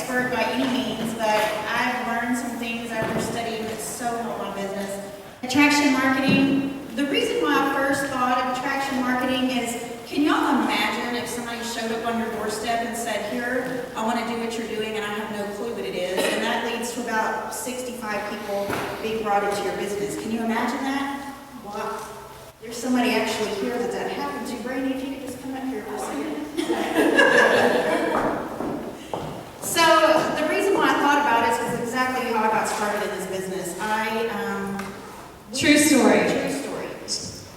expert by any means, but I've learned some things after studying that so help my business. Attraction marketing. The reason why I first thought of attraction marketing is, can y'all imagine if somebody showed up on your doorstep and said, here, I want to do what you're doing and I have no clue what it is, and that leads to about 65 people being brought into your business. Can you imagine that? Wow. There's somebody actually here that happened to. Brandy, if you could just come up here for a second. So the reason why I thought about it is exactly how I got started in this business. True story. True story.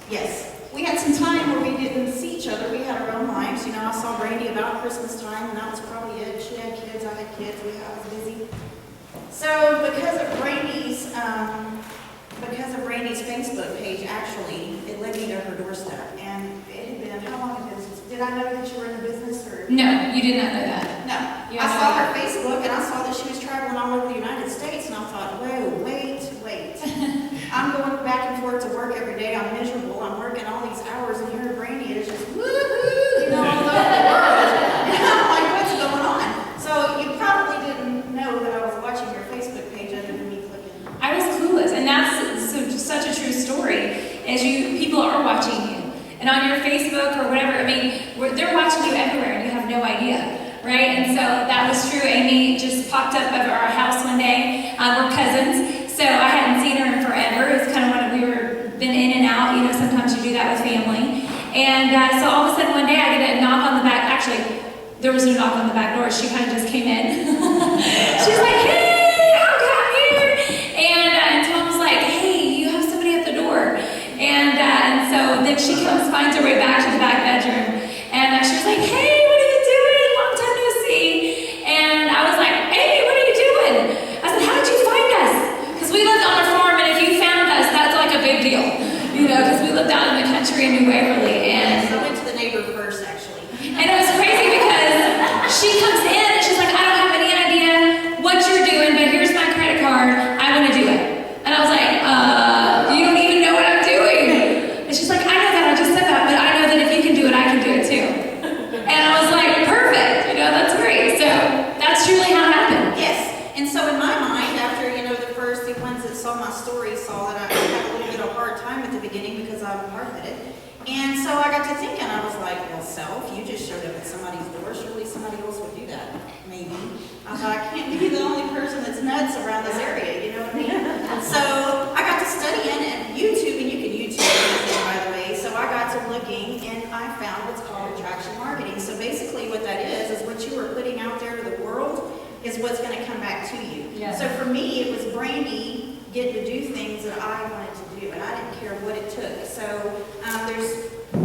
Yes. We had some time where we didn't see each other. We had our own lives. You know, I saw Brandy about Christmas time, and that was probably it. She had kids, I had kids. I was busy. So because of Brandy's Facebook page, actually, it led me to her doorstep. And it had been, how long had it been? Did I know that you were in the business? Or? No, you did not know that. No. I saw her Facebook, and I saw that she was traveling all over the United States, and I thought, whoa, wait. I'm going back and forth to work every day. I'm miserable. I'm working all these hours, and here Brandy is just woohoo, you know, all over the world. And I'm like, what's going on? So you probably didn't know that I was watching your Facebook page other than me clicking. I was clueless, and that's such a true story. As people are watching you, and on your Facebook or whatever, I mean, they're watching you everywhere, and you have no idea, right? And so that was true. Amy just popped up over our house one day. We're cousins, so I hadn't seen her in forever. It's kind of when we were been in and out. You know, sometimes you do that with family. And so all of a sudden one day I get a knock on the back. Actually, there was no knock on the back door. She kind of just came in. She's like, hey, I'll come here. And Tom was like, hey, you have somebody at the door. And so then she finds her way back to the back bedroom. And she was like, hey, what are you doing? Long time no see. And I was like, hey, what are you doing? I said, how did you find us? Because we lived on a farm, and if you found us, that's like a big deal. You know, because we lived out in the country in New Waverly. And I went to the neighbor first, actually. And it was crazy because she comes in and she's like, I don't have any idea what you're doing, but here's my credit card. I want to do it. And I was like, you don't even know what I'm doing. And she's like, I know that. I just said that, but I know that if you can do it, I can do it too. And I was like, perfect. You know, that's great. So that's truly how it happened. Yes. And so in my mind, after, the ones that saw my story saw that I had a little bit of a hard time at the beginning because I'm hard-headed. And so I got to thinking, I was like, well, if you just showed up at somebody's door, surely somebody else would do that. Maybe. I thought, I can't be the only person that's nuts around this area, you know what I mean? So I got to studying and YouTube, and you can YouTube anything, by the way. So I got to looking, and I found what's called attraction marketing. So basically what that is what you are putting out there to the world is what's going to come back to you. Yeah. So for me, it was Brandy getting to do things that I wanted to do, and I didn't care what it took. So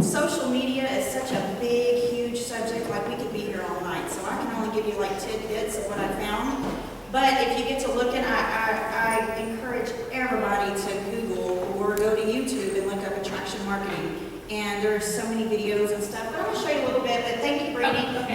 social media is such a big, huge subject, like we could be here all night. So I can only give you like tidbits of what I found. But if you get to looking, I encourage everybody to Google or go to YouTube and look up attraction marketing. And there's so many videos and stuff. But I'm going to show you a little bit, but thank you, Brandy. But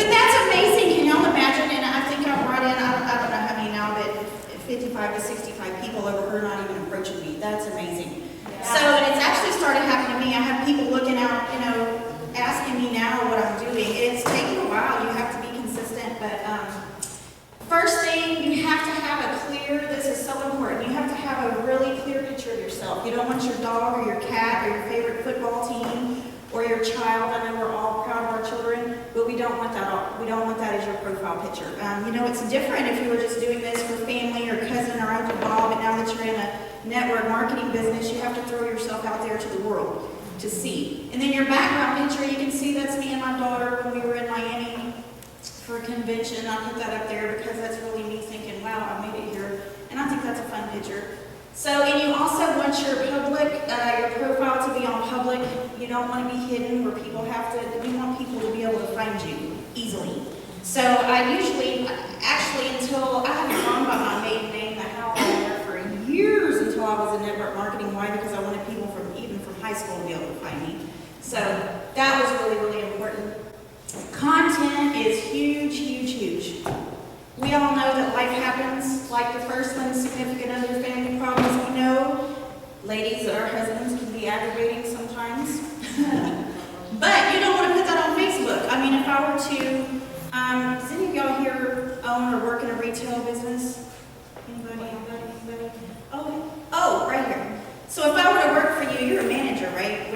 that's amazing. Can y'all imagine? And I think I brought in, I don't know how many now, but 55 to 65 people over her not even approaching me. That's amazing. Yeah. So it's actually started happening to me. I have people looking out, asking me now what I'm doing. It's taking a while. You have to be consistent. But first thing, you have to have a clear, this is so important, you have to have a really clear picture of yourself. You don't want your dog or your cat or your favorite football team or your child. I know we're all proud of our children, but we don't want that. We don't want that as your profile picture. It's different if you were just doing this for family or cousin or Uncle Bob, but now that you're in a network marketing business, you have to throw yourself out there to the world to see. And then your background picture, you can see that's me and my daughter when we were in Miami for a convention. I'll put that up there because that's really me thinking, wow, I made it here. And I think that's a fun picture. So, and you also want your your profile to be on public. You don't want to be hidden where people you want people to be able to find you easily. So I usually, until I haven't gone by my maiden name, the hell there for years until I was in network marketing. Why? Because I wanted people even from high school to be able to find me. So that was really, really important. Content is huge, huge, huge. We all know that life happens, like the first one, significant other, family problems. We know, ladies, that our husbands can be aggravating sometimes. But you don't want to put that on Facebook. I mean, if I were to Does any of y'all here own or work in a retail business? Anybody? Oh, right here. So if I were to work for you, you're a manager, right?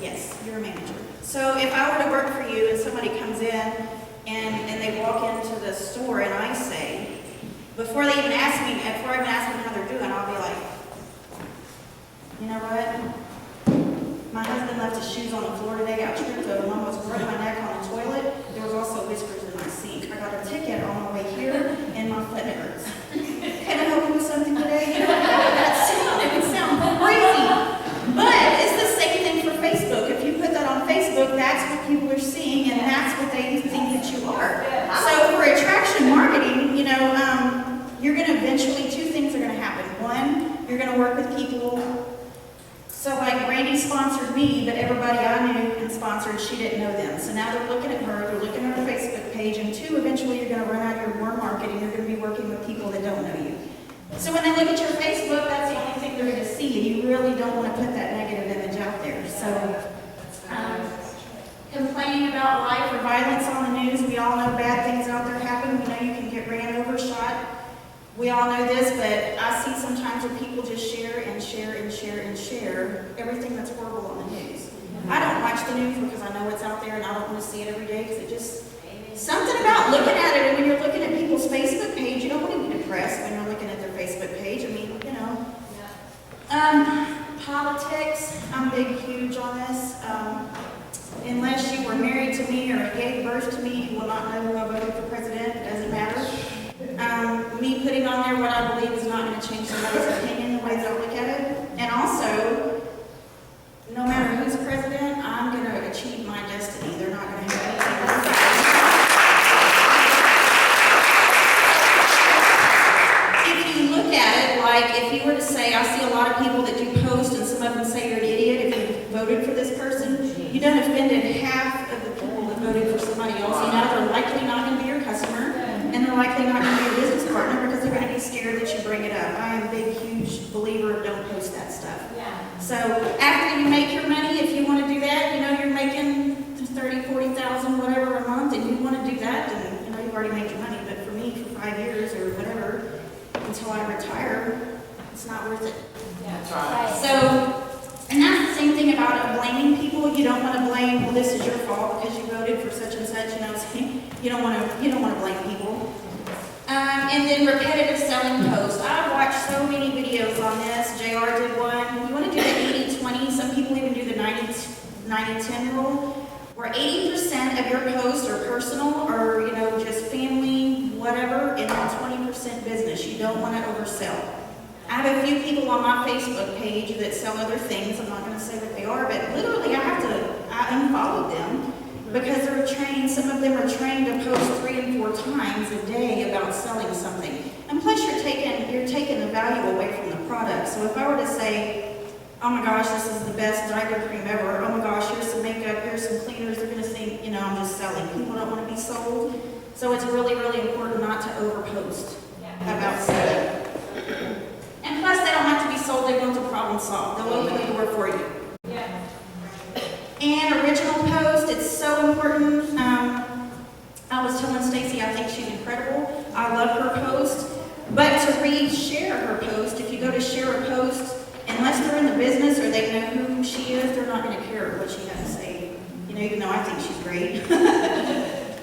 Yes, you're a manager. So if I were to work for you and somebody comes in and they walk into the store and I say, before I even ask them how they're doing, I'll be like, you know what? My husband left his shoes on the floor today. I tripped over and almost broke my neck on the toilet. There was also whiskers in my sink. I got a ticket on my way here and my foot hurts. Can I help you with something today? You know, it would sound crazy. But it's the same thing for Facebook. If you put that on Facebook, that's what people are seeing and that's what they think that you are. So for attraction marketing, you know, you're going to eventually, two things are going to happen. One, you're going to work with people. So like Brandy sponsored me, but everybody I knew and sponsored, she didn't know them. So now they're looking at her, they're looking at her Facebook page, and two, eventually you're going to run out of your more marketing, you're going to be working with people that don't know you. So when they look at your Facebook, that's the only thing they're going to see, and you really don't want to put that negative image out there. So complaining about life or violence on the news, we all know bad things out there happen. We know you can get ran over, shot. We all know this, but I see sometimes where people just share and share and share and share everything that's horrible on the news. I don't watch the news because I know it's out there and I don't want to see it every day because it just, something about looking at it, and when you're looking at people's Facebook page, you don't want to be depressed when you're looking at their Facebook page. I mean, you know. Politics, I'm big, huge on this. Unless you were married to me or gave birth to me, you will not know who I voted for president. It doesn't matter. Me putting on there what I believe is not going to change somebody's opinion, the way that I look at it. And also, no matter who's president, I'm going to achieve my destiny. They're not going to have anything to do. If you look at it, like if you were to say, I see a lot of people that do posts and some of them say you're an idiot if you voted for this person, you done offended half of the people that voted for somebody else. And now they're likely not going to be your customer. And they're likely not going to be a business partner because they're going to be scared that you bring it up. I am a big, huge believer of don't post that stuff. So after you make your money, if you want to do that, you know, you're making 30, 40,000, whatever a month, and you want to do that, then, you know, you've already made your money. But for me, for 5 years or whatever, until I retire, it's not worth it. That's right. So, and that's the same thing about blaming people. You don't want to blame, well, this is your fault because you voted for such and such, you know, you don't want to blame people. And then repetitive selling posts. I've watched so many videos on this. JR did one. You want to do the 80-20. Some people even do the 90-10 rule, where 80% of your posts are personal or, you know, just family, whatever, and then 20% business. You don't want to oversell. I have a few people on my Facebook page that sell other things. I'm not going to say what they are, but literally I unfollowed them because they're trained. Some of them are trained to post 3 and 4 times a day about selling something. And plus you're taking the value away from the product. So if I were to say, oh my gosh, this is the best diaper cream ever. Oh my gosh, here's some makeup, here's some cleaners. They're going to think, you know, I'm just selling. People don't want to be sold. So it's really, really important not to overpost about selling. And plus, they don't have to be sold. They want the problem solved. They'll open the door for you. Yeah. And original post, it's so important. I was telling Stacy, I think she's incredible. I love her post. But to share her post, if you go to share a post, unless they're in the business or they know who she is, they're not going to care what she has to say. You know, even though I think she's great.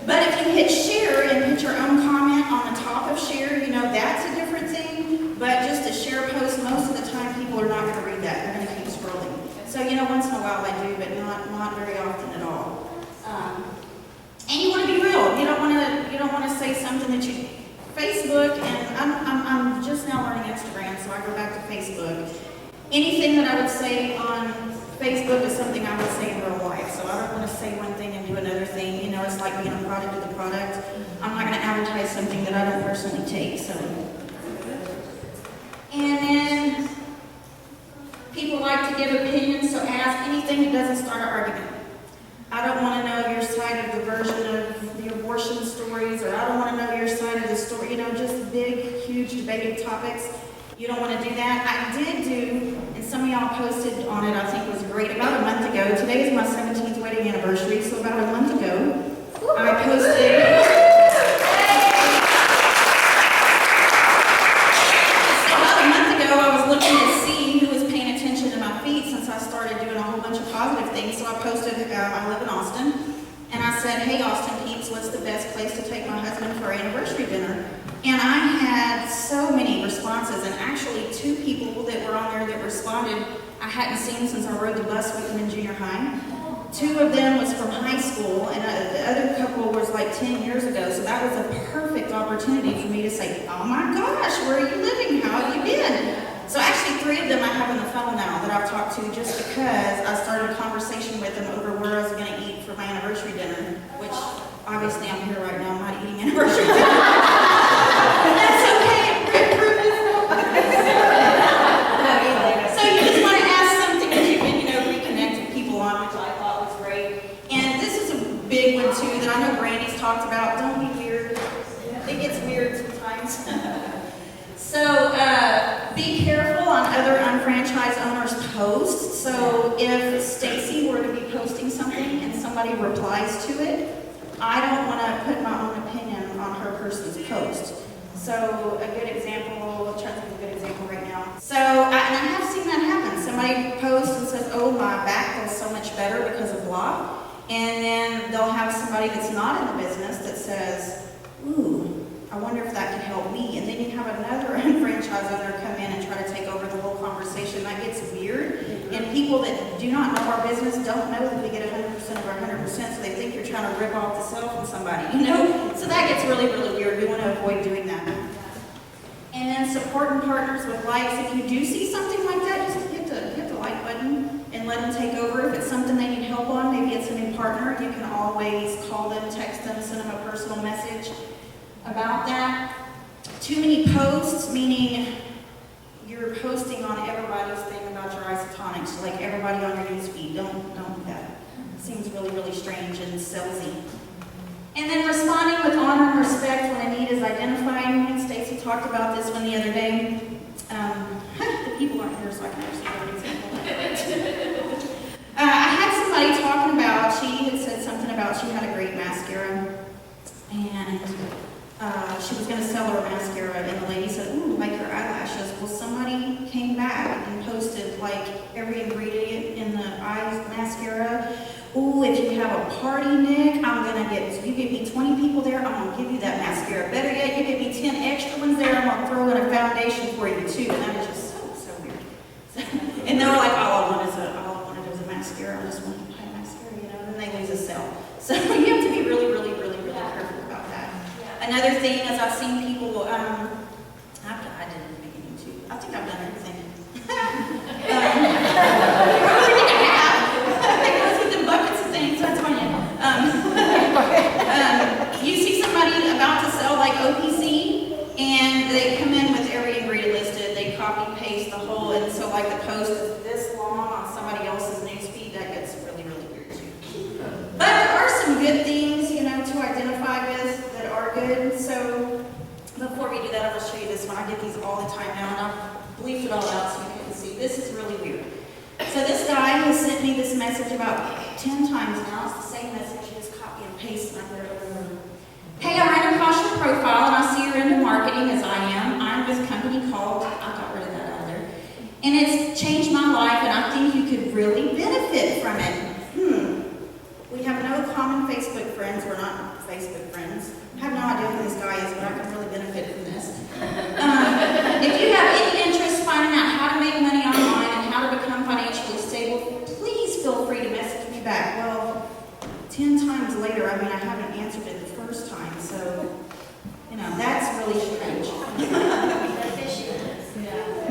But if you hit share and put your own comment on the top of share, you know, that's a different thing. But just to share a post, most of the time people are not going to read that. They're going to keep scrolling. So, you know, once in a while I do, but not very often at all. And you want to be real. You don't want to say something that you Facebook, and I'm just now learning Instagram, so I go back to Facebook. Anything that I would say on Facebook is something I would say in real life. So I don't want to say one thing and do another thing. You know, it's like being a product of the product. I'm not going to advertise something that I don't personally take. So. And then people like to give opinions, so ask anything that doesn't start an argument. I don't want to know your side of the version of the abortion stories, or I don't want to know your side of the story, you know, just big, huge debated topics. You don't want to do that. I did do, and some of y'all posted on it, I think it was great, about a month ago. Today is my 17th wedding anniversary, so about a month ago, I posted I said, hey, Austin Peeps, what's the best place to take my husband for our anniversary dinner? And I had so many responses, and actually 2 people that were on there that responded I hadn't seen since I rode the bus with them in junior high. 2 of them was from high school, and the other couple was like 10 years ago, so that was a perfect opportunity for me to say, oh my gosh, where are you living? How have you been? So actually 3 of them I have on the phone now that I've talked to just because I started a conversation with them over where I was going to eat for my anniversary dinner, which obviously I'm here right now, I'm not eating anniversary dinner. That's okay. So you just want to ask something that you can, reconnect with people on, which I thought was great. And this is a big one too that I know Brandy's talked about. Don't be weird. It gets weird sometimes. So be careful on other unfranchised owners' posts. So if Stacy were to be posting something and somebody replies to it, I don't want to put my own opinion on her person's post. So a good example, I'm trying to think of a good example right now. So, and I have seen that happen. Somebody posts and says, oh, my back feels so much better because of blah. And then they'll have somebody that's not in the business that says, ooh, I wonder if that could help me. And then you have another franchise owner come in and try to take over the whole conversation. That gets weird. And people that do not know our business don't know that we get 100% of our 100%, so they think you're trying to rip off the sale from somebody, So that gets really, really weird. We want to avoid doing that. And then supporting partners with likes. If you do see something like that, just hit the like button and let them take over. If it's something they need help on, maybe it's a new partner, you can always call them, text them, send them a personal message about that. Too many posts, meaning you're posting on everybody's thing about your isotonics, like everybody on your news feed. Don't do that. It seems really, really strange and salesy. And then responding with honor and respect when a need is identified. Me and Stacy talked about this one the other day. The people aren't here, so I can actually give an example. I had somebody talking about, she had said something about she had a great mascara, and she was going to sell her mascara, and the lady said, ooh, like your eyelashes. Well, somebody came back and posted like every ingredient in the eye mascara. Ooh, if you have a party, Nick, I'm going to get, you give me 20 people there, I'm going to give you that mascara. Better yet, you give me 10 extra ones there, I'm going to throw in a foundation for you too. And that was just so weird. And they were like, all I wanted was a mascara. I just wanted to buy a mascara, and they lose a sale. So you have to be really, really, really, really careful about that. Another thing is I've seen people, I didn't make any too. I think I've done everything. I really think I have. It goes with the buckets of things, that's funny. You see somebody about to sell like OPC, and they come in with every ingredient listed, they copy paste the whole, and so like the post is this long on somebody else's news feed, that gets really, really weird too. But there are some good things, to identify with that are good. So before we do that, I'm going to show you this one. I get these all the time now, and I've bleeped it all out so you can see. This is really weird. So this guy has sent me this message about 10 times now. It's the same message, you just copy and paste, and I put it over. Hey, I ran across your profile, and I see you're into marketing as I am. I'm with a company called, I got rid of that out of there, and it's changed my life, and I think you could really benefit from it. We have no common Facebook friends. We're not Facebook friends. I have no idea who this guy is, but I can really benefit from this. If you have any interest finding out how to make money online and how to become financially stable, please feel free to message me back. Well, 10 times later, I haven't answered it the first time, so, that's really strange.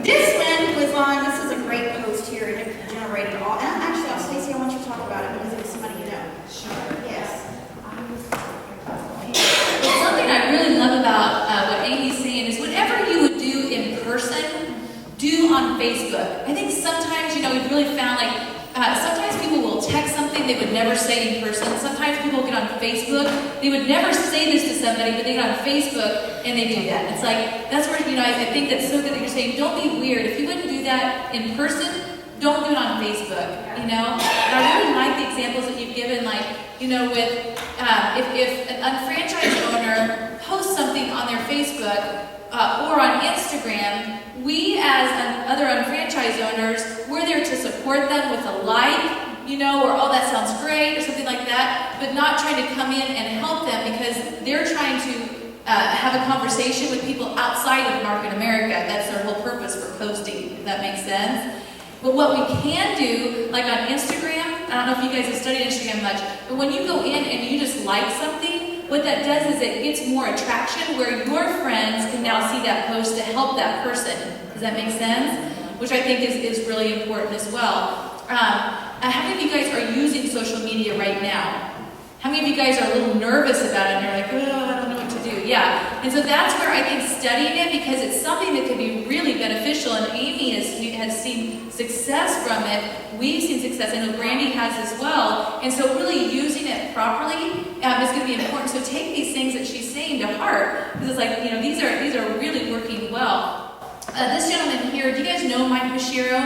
This one was on, this is a great post here, and it generated all, and actually, Stacey, I want you to talk about it because it's somebody you know. Sure. Yes. Something I really love about what Amy's saying is whatever you would do in person, do on Facebook. I think sometimes, we've really found sometimes people will text something they would never say in person. Sometimes people get on Facebook, they would never say this to somebody, but they get on Facebook and they do that. It's like, that's where, I think that's so good that you're saying, don't be weird. If you wouldn't do that in person, don't do it on Facebook, But I really like the examples that you've given, with if an unfranchised owner posts something on their Facebook or on Instagram, we as other unfranchised owners, we're there to support them with a like, or oh, that sounds great, or something like that. But not trying to come in and help them because they're trying to have a conversation with people outside of Market America. That's their whole purpose for posting, if that makes sense. But what we can do, like on Instagram, I don't know if you guys have studied Instagram much, but when you go in and you just like something, what that does is it gets more attraction where your friends can now see that post to help that person. Does that make sense? Which I think is really important as well. How many of you guys are using social media right now? How many of you guys are a little nervous about it and you're like, oh, I don't know what to do? Yeah. And so that's where I think studying it, because it's something that can be really beneficial, and Amy has seen success from it. We've seen success. I know Brandy has as well. And so really using it properly is going to be important. So take these things that she's saying to heart, because it's like, these are really working well. This gentleman here, do you guys know Mike Mashiro?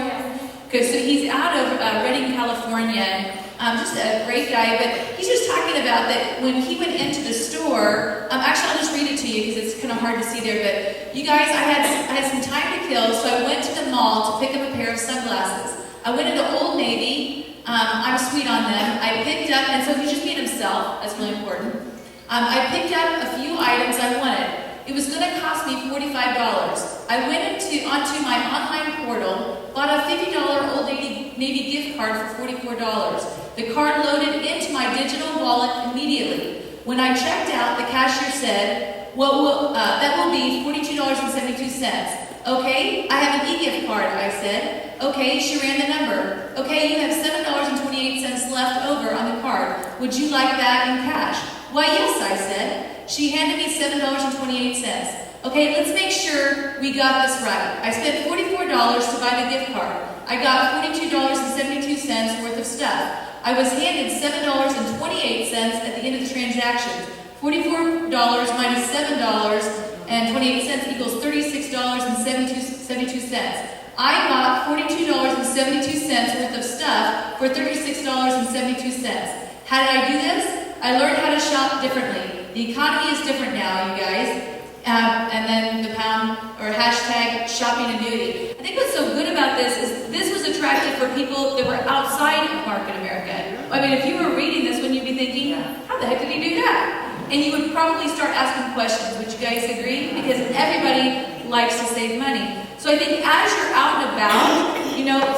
Okay, so he's out of Redding, California. Just a great guy, but he's just talking about that when he went into the store. Actually, I'll just read it to you because it's kind of hard to see there. But you guys, I had some time to kill, so I went to the mall to pick up a pair of sunglasses. I went into Old Navy. I'm sweet on them. I picked up, and so he's just being himself. That's really important. I picked up a few items I wanted. It was going to cost me $45. I went onto my online portal, bought a $50 Old Navy gift card for $44. The card loaded into my digital wallet immediately. When I checked out, the cashier said, that will be $42.72. Okay, I have an e-gift card, I said. Okay, she ran the number. Okay, you have $7.28 left over on the card. Would you like that in cash? Why, yes, I said. She handed me $7.28. Okay, let's make sure we got this right. I spent $44 to buy the gift card. I got $42.72 worth of stuff. I was handed $7.28 at the end of the transaction. $44 minus $7.28 equals $36.72. I bought $42.72 worth of stuff for $36.72. How did I do this? I learned how to shop differently. The economy is different now, you guys. And then the pound or hashtag shopping annuity. I think what's so good about this is this was attractive for people that were outside of Market America. I mean, if you were reading this, wouldn't you be thinking, how the heck did he do that? And you would probably start asking questions. Would you guys agree? Because everybody likes to save money. So I think as you're out and about,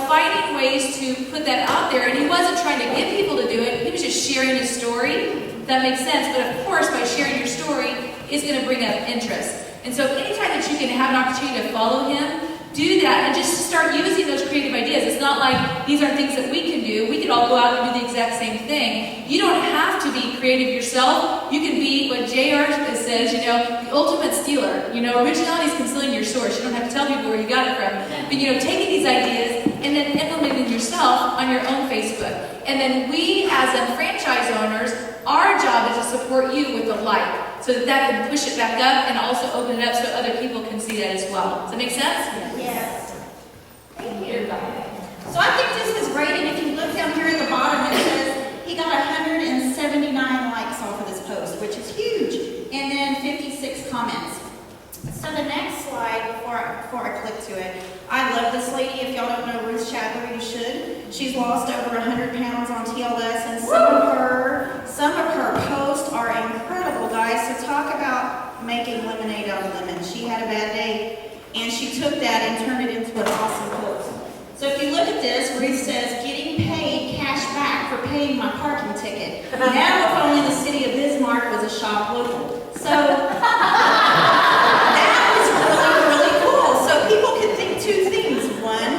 finding ways to put that out there, and he wasn't trying to get people to do it, he was just sharing his story. That makes sense, but of course, by sharing your story, it's going to bring up interest. And so anytime that you can have an opportunity to follow him, do that and just start using those creative ideas. It's not like these are things that we can do. We could all go out and do the exact same thing. You don't have to be creative yourself. You can be what JR says, the ultimate stealer. Originality is concealing your source. You don't have to tell people where you got it from. But, taking these ideas and then implementing yourself on your own Facebook. And then we, as franchise owners, our job is to support you with a like, so that can push it back up and also open it up so other people can see that as well. Does that make sense? Yes. Thank you. So I think this is great, and if you look down here at the bottom, it says he got 179 likes off of this post, which is huge, and then 56 comments. So the next slide, before I click to it, I love this lady. If y'all don't know Ruth Shadler, you should. She's lost over 100 pounds on TLS, and some of her posts are incredible, guys. So talk about making lemonade out of lemons. She had a bad day, and she took that and turned it into an awesome post. So if you look at this, Ruth says, getting paid cash back for paying my parking ticket. Now if only the city of Bismarck was a shop local. So that was really cool. So people could think two things. One,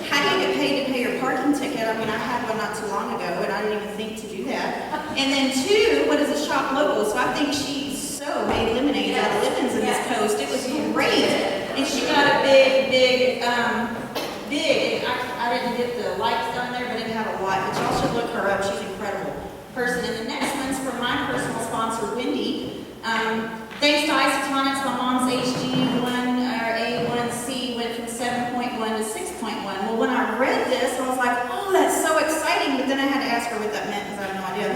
how do you get paid to pay your parking ticket? I mean, I had one not too long ago, and I didn't even think to do that. And then two, what is a shop local? So I think she so made lemonade out of lemons in this post. It was great. And she got a big, I didn't get the likes down there, but it had a lot. But y'all should look her up. She's an incredible person. And the next one's from my personal sponsor, Wendy. Thanks to isotonics, my mom's A1C went from 7.1 to 6.1. Well, when I read this, I was like, oh, that's so exciting. But then I had to ask her what that meant because I have no idea.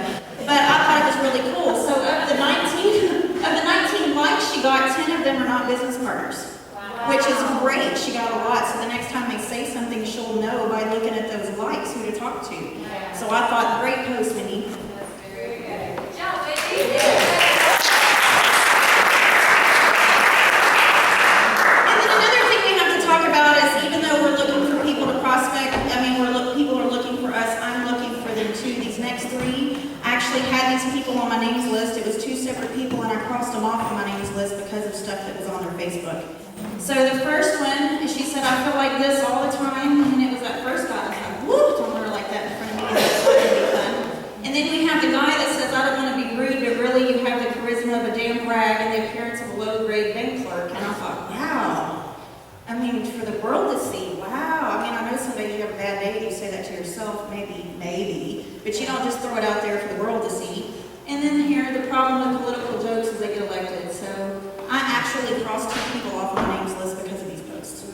But I thought it was really cool. So of the 19 likes she got, 10 of them are not business partners. Wow. Which is great. She got a lot. So the next time they say something, she'll know by looking at those likes who to talk to. Yeah. So I thought, great post, Wendy. That's very good. had these people on my names list. It was 2 separate people, and I crossed them off on my names list because of stuff that was on their Facebook. So the first one, she said, I feel like this all the time, and it was that first guy. I was like, whooped on her like that in front of me, and that's going to be fun. And then we have the guy that says, I don't want to be rude, but really you have the charisma of a damn rag and the appearance of a low-grade bank clerk. And I thought, wow. I mean, for the world to see, wow. I mean, I know some days you have a bad day, you say that to yourself, maybe, but you don't just throw it out there for the world to see. And then here, the problem with political jokes is they get elected. So I actually crossed 2 people off my names list because of these posts.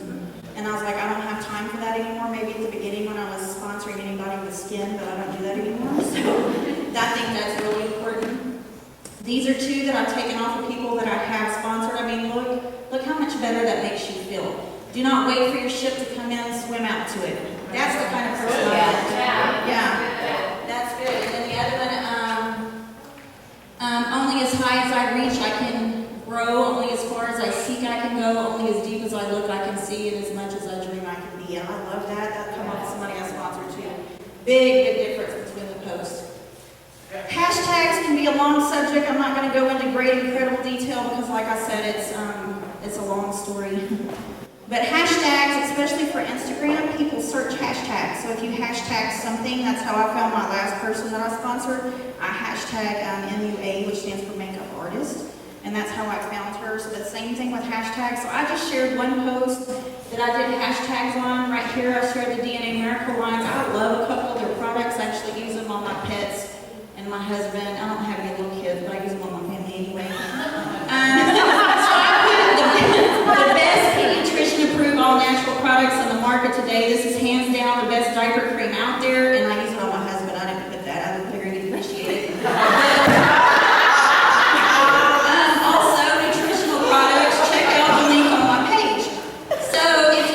And I was like, I don't have time for that anymore. Maybe at the beginning when I was sponsoring anybody with skin, but I don't do that anymore. So I think that's really important. These are 2 that I've taken off of people that I have sponsored. I mean, look how much better that makes you feel. Do not wait for your ship to come in and swim out to it. That's the kind of person I am. Yeah. That's good. And then the other one, only as high as I reach, I can grow. Only as far as I seek, I can go. Only as deep as I look, I can see. And as much as I dream, I can be. And I love that. That come off of somebody I sponsored too. Big difference between the posts. Hashtags can be a long subject. I'm not going to go into great, incredible detail because, like I said, it's a long story. But hashtags, especially for Instagram, people search hashtags. So if you hashtag something, that's how I found my last person that I sponsored. I hashtag MUA, which stands for Makeup Artist. And that's how I found her. So the same thing with hashtags. So I just shared one post that I did hashtags on. Right here, I shared the DNA Miracle lines. I love a couple of their products. I actually use them on my pets and my husband. I don't have any little kids, but I use them on my family anyway. So I put the best pediatrician approved all natural products on the market today. This is hands down the best diaper cream out there, and I use it on my husband. I didn't put that. I would figure he'd appreciate it. Also, nutritional products. Check out the link on my page. So if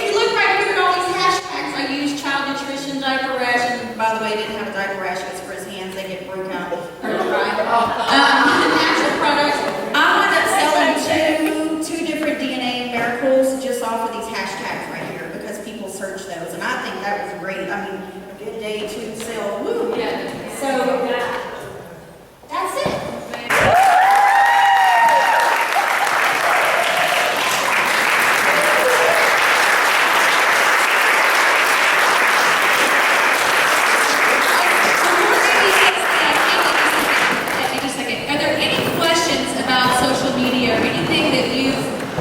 you look right here at all these hashtags, I use child nutrition, diaper rash, and by the way, I didn't have a diaper rash. It was for his hands. They get broke out or dry. Natural products. I wound up selling two different DNA miracles just off of these hashtags right here because people search those, and I think that was great. I mean, good day to sell. Woo. So that's it.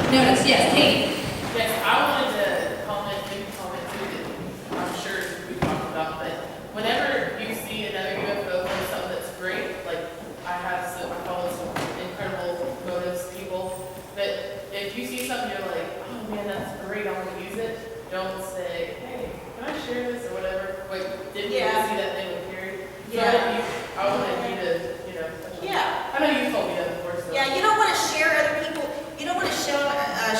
Notice, yes, Kate. Yes, I wanted to comment too, that I'm sure we talked about, but whenever you see another UFO post something that's great, like I follow some incredible motives people, but if you see something you're like, oh man, that's great, I want to use it, don't say, hey, can I share this or whatever? Like, didn't you see that thing with Carrie? Yeah. So I wanted you to, Yeah. I know you told me that before, so. Yeah, you don't want to share other people. You don't want to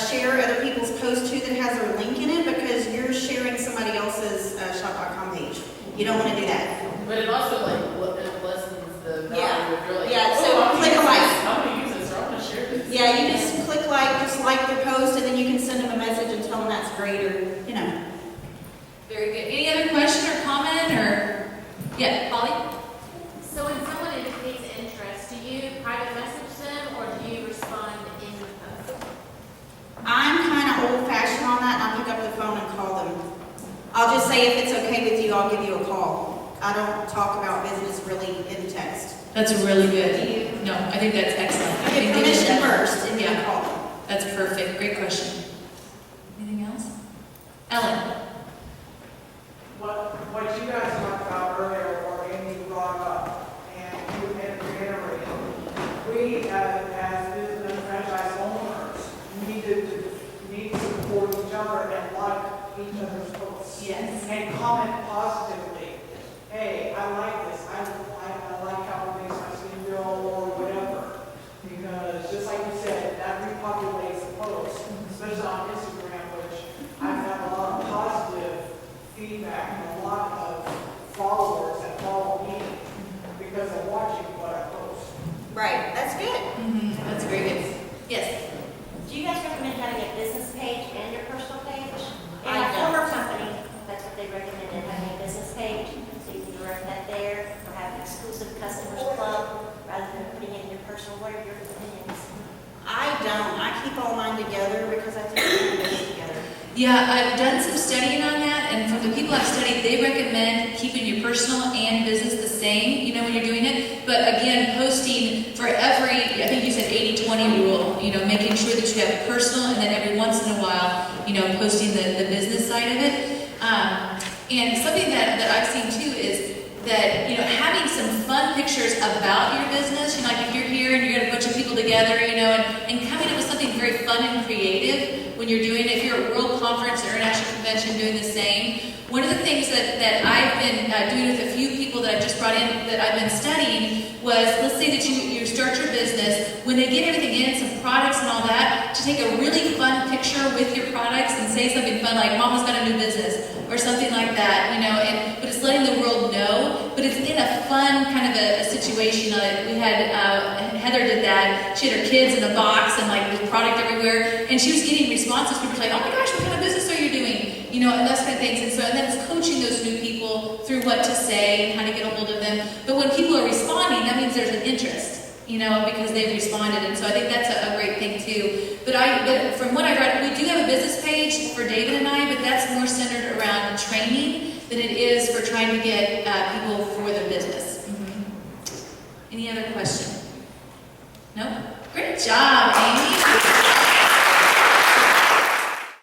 share other people's posts too that has their link in it because you're sharing somebody else's shop.com page. You don't want to do that. But it also it lessens the value if you're like, yeah. So click a like. I'm gonna use this or I'm gonna share this. Yeah, you just click like, just like the post, and then you can send them a message and tell them that's great, or Very good. Any other question or comment or? Yeah, Holly. So when someone indicates interest, do you private message them or do you respond in the post? I'm kind of old-fashioned on that, and I'll pick up the phone and call them. I'll just say if it's okay with you, I'll give you a call. I don't talk about business really in text. That's really good. No, I think that's excellent. I get permission first, and then I call them. That's perfect. Great question. Anything else? Ellen. What you guys talked about earlier, or Amy brought up, and you reiterated, we as business franchise owners need to support each other and like each other's posts. Yes. And comment positively. Hey, I like this. I like how it makes my skin feel, or whatever. Because just like you said, that repopulates the post, especially on Instagram, which I've had a lot of positive feedback and a lot of followers that follow me because of watching what I post. Right, that's good. That's very good. Yes. Do you guys recommend having a business page and your personal page? In I my don't. former company, that's what they recommended, having a Yeah, I've done some studying on that, and from the people I've studied, they recommend keeping your personal and business the same, you know, when you're doing it. But again, posting for every, I think you said 80-20 rule, you know, making sure that you have personal, and then every once in a while, you know, posting the business side of it. And something that I've seen too is that, you know, having some fun pictures about your business, you know, like if you're here and you're got a bunch of people together, you know, and coming up with something very fun and creative when you're doing it. If you're at a world conference or international convention doing the same. One of the things that I've been doing with a few people that I've just brought in that I've been studying was, let's say that you start your business, when they get everything in, some products and all that, to take a really fun picture with your products and say something fun like, Mama's got a new business, or something like that, you know, but it's letting the world know, but it's in a fun kind of a situation. We had, Heather did that. She had her kids in a box and like with product everywhere, and she was getting responses. People were like, oh my gosh, what kind of business are you doing? You know, and those kind of things. And so, and then it's coaching those new people through what to say and how to get a hold of them. But when people are responding, that means there's an interest, you know, because they've responded. And so I think that's a great thing too. But from what I've read, we do have a business page for David and I, but that's more centered around training than it is for trying to get people for their business. Mm-hmm. Any other question? No? Great job, Amy.